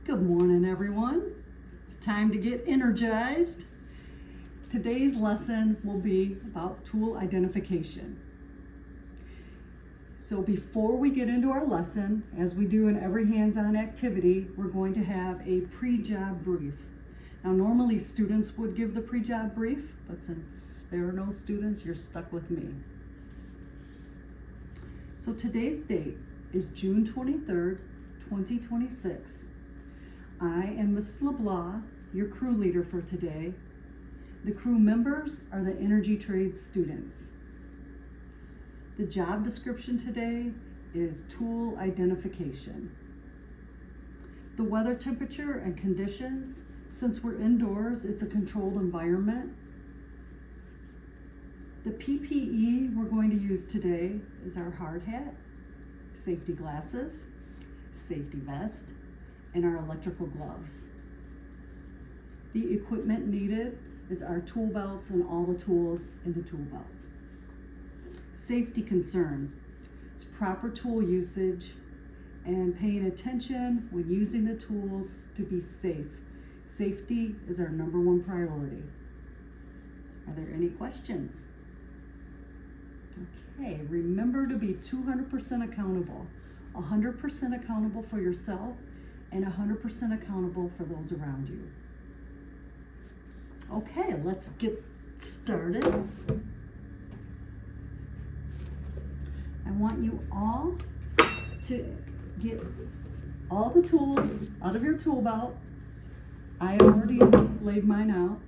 Good morning, everyone. It's time to get energized. Today's lesson will be about tool identification. So before we get into our lesson, as we do in every hands-on activity, we're going to have a pre-job brief. Now, normally students would give the pre-job brief, but since there are no students, you're stuck with me. So today's date is June 23rd, 2026. I am Mrs. LeBlanc, your crew leader for today. The crew members are the Energy Trades students. The job description today is tool identification. The weather temperature and conditions, since we're indoors, it's a controlled environment. The PPE we're going to use today is our hard hat, safety glasses, safety vest, and our electrical gloves. The equipment needed is our tool belts and all the tools in the tool belts. Safety concerns, it's proper tool usage and paying attention when using the tools to be safe. Safety is our #1 priority. Are there any questions? Okay, remember to be 200% accountable. 100% accountable for yourself and 100% accountable for those around you. Okay, let's get started. I want you all to get all the tools out of your tool belt. I already laid mine out,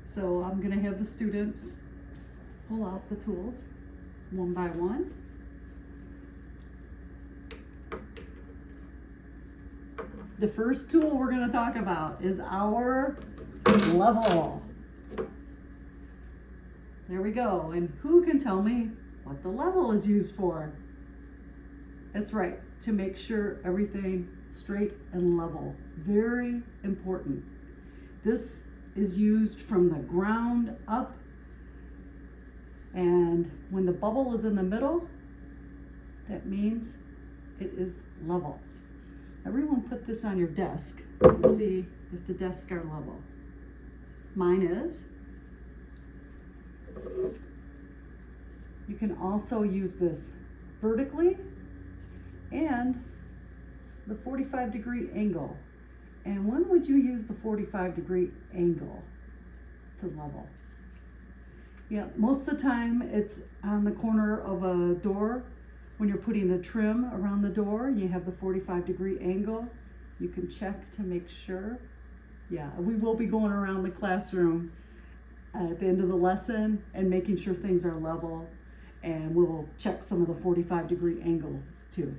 so I'm gonna have the students pull out the tools one by one. The first tool we're going to talk about is our level. There we go. And who can tell me what the level is used for? That's right, to make sure everything straight and level. Very important. This is used from the ground up, and when the bubble is in the middle, that means it is level. Everyone put this on your desk and see if the desks are level. Mine is. You can also use this vertically and the 45-degree angle. And when would you use the 45-degree angle to level? Yeah, most of the time it's on the corner of a door. When you're putting the trim around the door, you have the 45-degree angle. You can check to make sure. Yeah, we will be going around the classroom at the end of the lesson and making sure things are level. And we'll check some of the 45-degree angles too.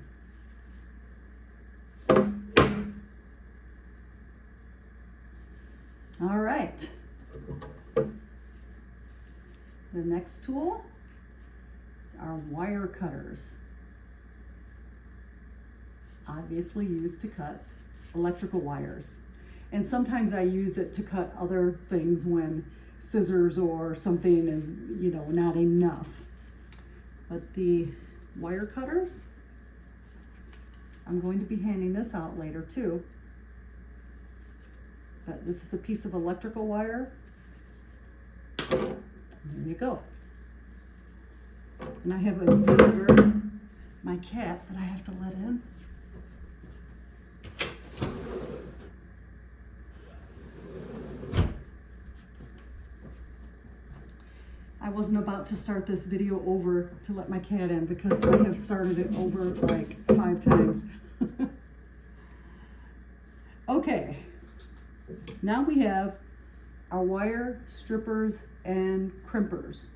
All right. The next tool is our wire cutters. Obviously used to cut electrical wires. And sometimes I use it to cut other things when scissors or something is, not enough. But the wire cutters, I'm going to be handing this out later too. But this is a piece of electrical wire. There you go. And I have a visitor, my cat, that I have to let in. I wasn't about to start this video over to let my cat in because I have started it over like 5 times. Okay, now we have our wire strippers and crimpers.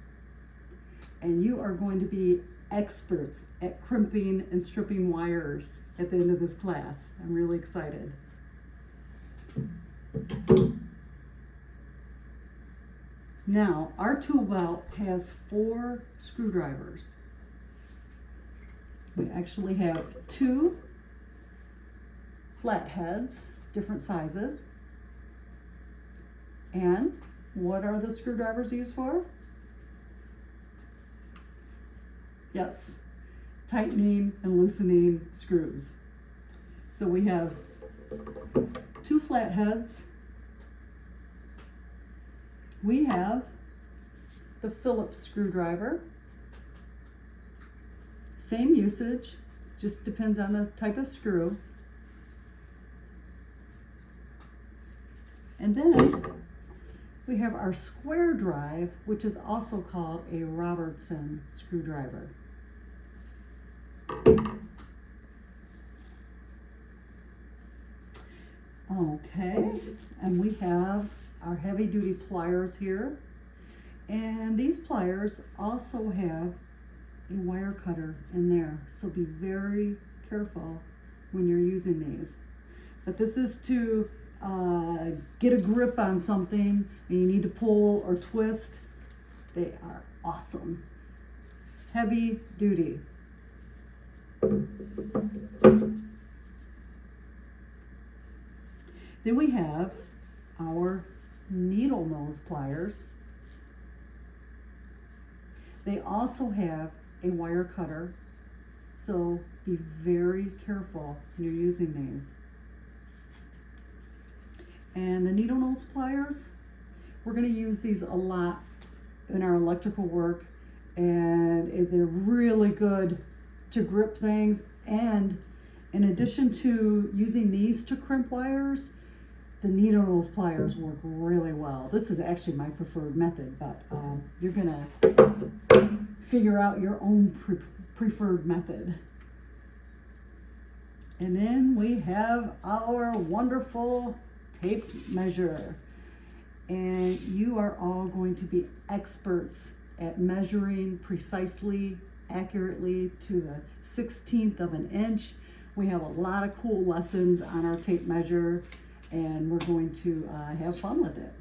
And you are going to be experts at crimping and stripping wires at the end of this class. I'm really excited. Now, our tool belt has 4 screwdrivers. We actually have 2 flat heads, different sizes. And what are the screwdrivers used for? Yes, tightening and loosening screws. So we have 2 flatheads. We have the Phillips screwdriver. Same usage, just depends on the type of screw. And then we have our square drive, which is also called a Robertson screwdriver. Okay, and we have our heavy duty pliers here. And these pliers also have a wire cutter in there, so be very careful when you're using these. But this is to get a grip on something and you need to pull or twist. They are awesome. Heavy duty. Then we have our needle nose pliers. They also have a wire cutter, so be very careful when you're using these. And the needle nose pliers, we're going to use these a lot in our electrical work, and they're really good to grip things. And in addition to using these to crimp wires, the needle nose pliers work really well. This is actually my preferred method, but you're gonna figure out your own preferred method. And then we have our wonderful tape measure. And you are all going to be experts at measuring precisely, accurately to the 16th of an inch. We have a lot of cool lessons on our tape measure, and we're going to have fun with it.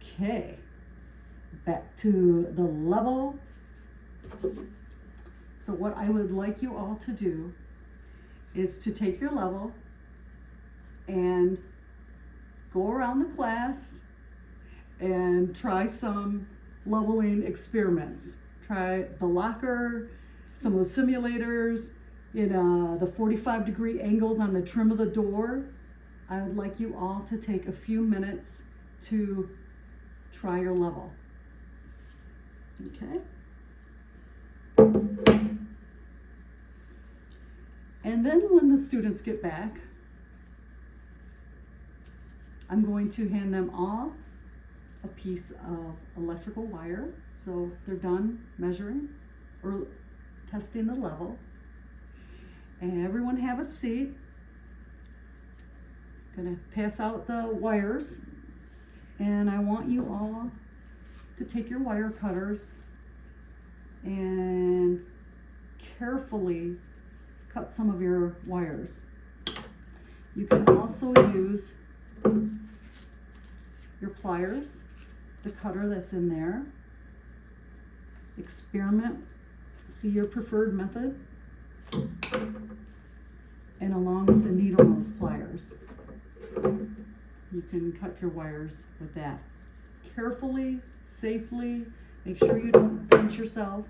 Okay, back to the level. So what I would like you all to do is to take your level and go around the class and try some leveling experiments. Try the locker, some of the simulators, the 45-degree angles on the trim of the door. I would like you all to take a few minutes to try your level. Okay? And then when the students get back, I'm going to hand them all a piece of electrical wire. So they're done measuring or testing the level. And everyone have a seat. Gonna pass out the wires. And I want you all to take your wire cutters and carefully cut some of your wires. You can also use your pliers, the cutter that's in there. Experiment, see your preferred method, and along with the needle nose pliers. You can cut your wires with that. Carefully, safely, make sure you don't pinch yourself.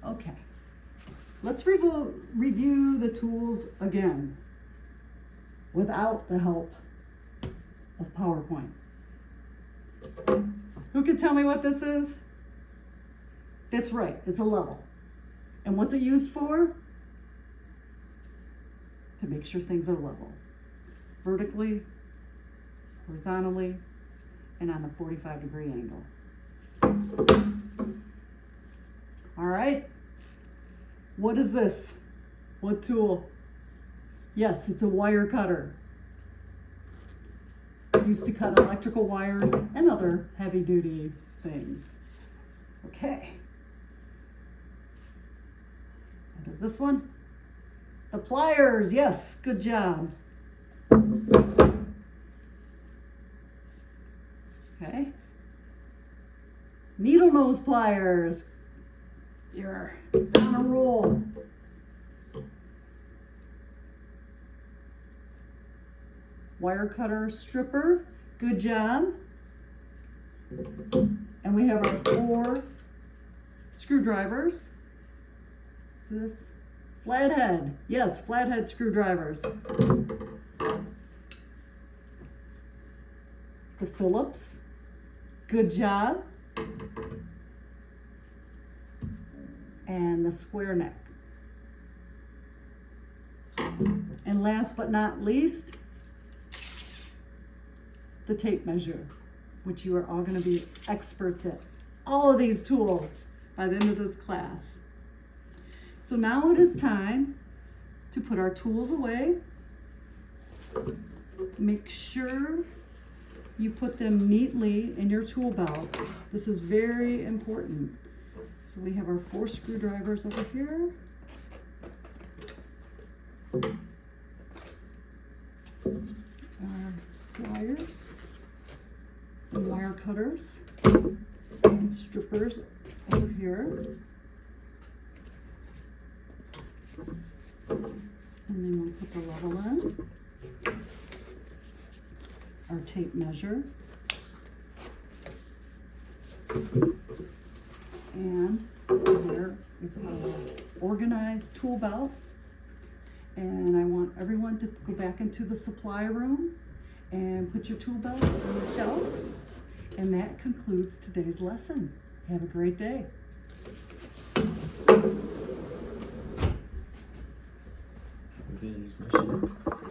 Okay, let's review the tools again without the help of PowerPoint. Who can tell me what this is? That's right, it's a level. And what's it used for? To make sure things are level. Vertically, horizontally, and on the 45-degree angle. All right, what is this? What tool? Yes, it's a wire cutter. Used to cut electrical wires and other heavy-duty things. Okay. What is this one? The pliers, yes, good job. Okay, Elmo's pliers. You're on a roll. Wire cutter stripper. Good job. And we have our 4 screwdrivers. Is this flathead? Yes, flathead screwdrivers. The Phillips. Good job. And the square neck. And last but not least, the tape measure, which you are all going to be experts at all of these tools by the end of this class. So now it is time to put our tools away. Make sure you put them neatly in your tool belt. This is very important. So we have our 4 screwdrivers over here. Our pliers and wire cutters and strippers over here. And then we'll put the level in. Our tape measure. And there is our organized tool belt. And I want everyone to go back into the supply room and put your tool belts on the shelf. And that concludes today's lesson. Have a great day. We're gonna use my sheet.